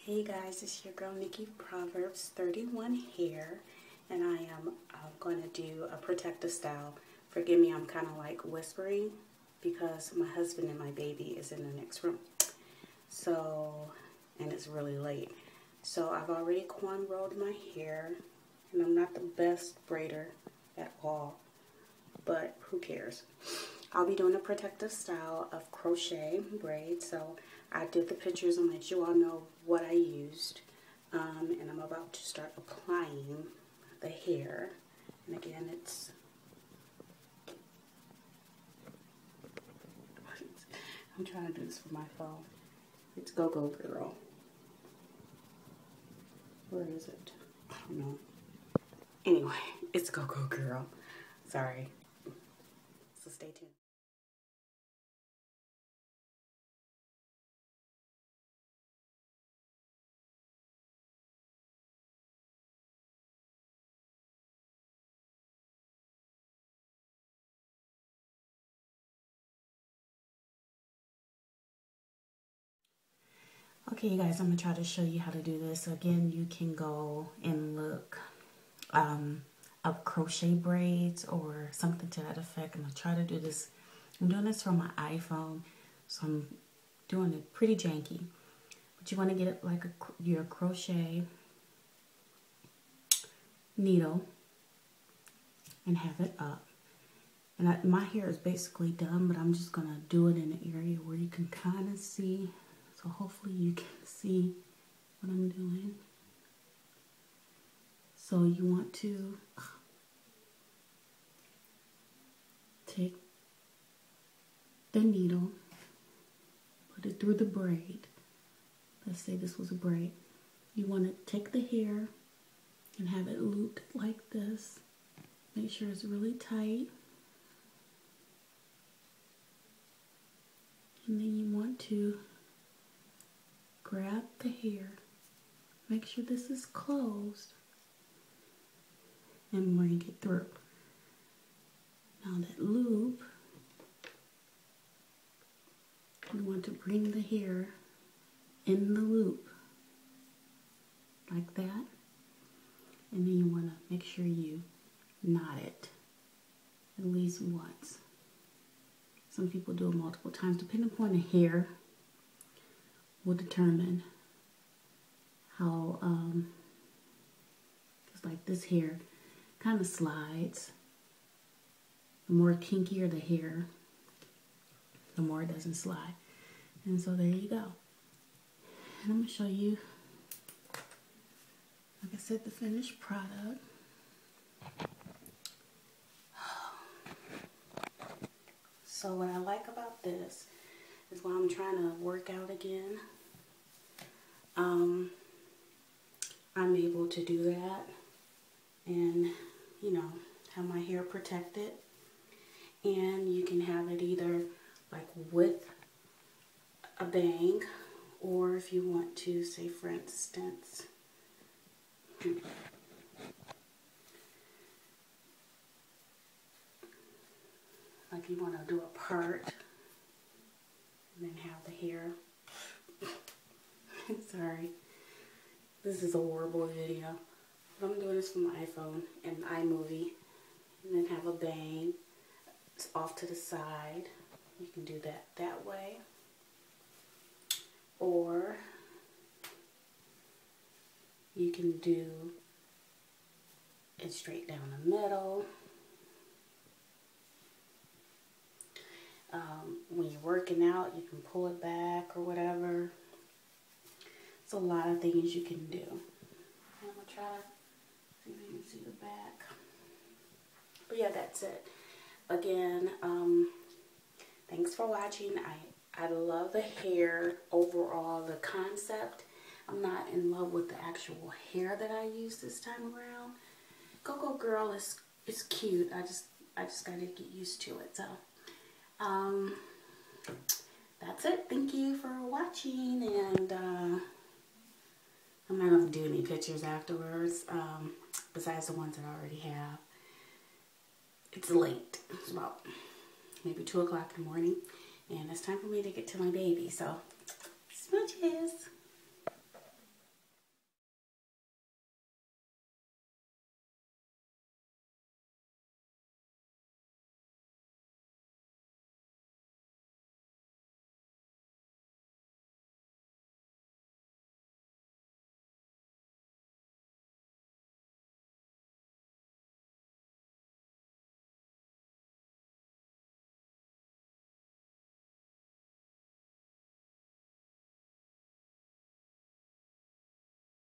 Hey guys, it's your girl Nikki Proverbs 31 here, and I am going to do a protective style. Forgive me, I'm kind of like whispering because my husband and my baby is in the next room. So, and it's really late. So I've already cornrowed my hair, and I'm not the best braider at all, but who cares? I'll be doing a protective style of crochet braids. So I did the pictures and let you all know what I used. And I'm about to start applying the hair. And again, I'm trying to do this for my phone. It's Go Go Girl. Where is it? I don't know. Anyway, it's Go Go Girl. Sorry. So stay tuned. Okay, you guys, I'm going to try to show you how to do this. So again, you can go and look up crochet braids or something to that effect. I'm going to try to do this. I'm doing this from my iPhone, so I'm doing it pretty janky. But you want to get it like your crochet needle and have it up. And my hair is basically done, but I'm just going to do it in an area where you can kind of see. So hopefully you can see what I'm doing. So you want to take the needle, put it through the braid. Let's say this was a braid. You want to take the hair and have it looped like this. Make sure it's really tight. And then you want to grab the hair, make sure this is closed, and bring it through. Now that loop, you want to bring the hair in the loop like that, and then you want to make sure you knot it at least once. Some people do it multiple times, depending upon the hair will determine how, just like this hair kind of slides. The more kinkier the hair, the more it doesn't slide. And so there you go. And I'm going to show you, like I said, the finished product. So what I like about this is while I'm trying to work out again, I'm able to do that and, you know, have my hair protected. And you can have it either like with a bang, or if you want to, say for instance, like you want to do a part and then have the hair. Sorry, this is a horrible video. But I'm doing this from my iPhone and iMovie, and then have a bang. It's off to the side. You can do that way, or you can do it straight down the middle. When you're working out, you can pull it back or whatever. It's a lot of things you can do. I'm going to try to see if you can see the back. But yeah, that's it. Again, thanks for watching. I love the hair overall, the concept. I'm not in love with the actual hair that I used this time around. Go Go Girl is cute. I just got to get used to it. So that's it. Thank you for watching, and I'm not going to do any pictures afterwards, besides the ones that I already have. It's late. It's about maybe 2 o'clock in the morning, and it's time for me to get to my baby. So, smooches.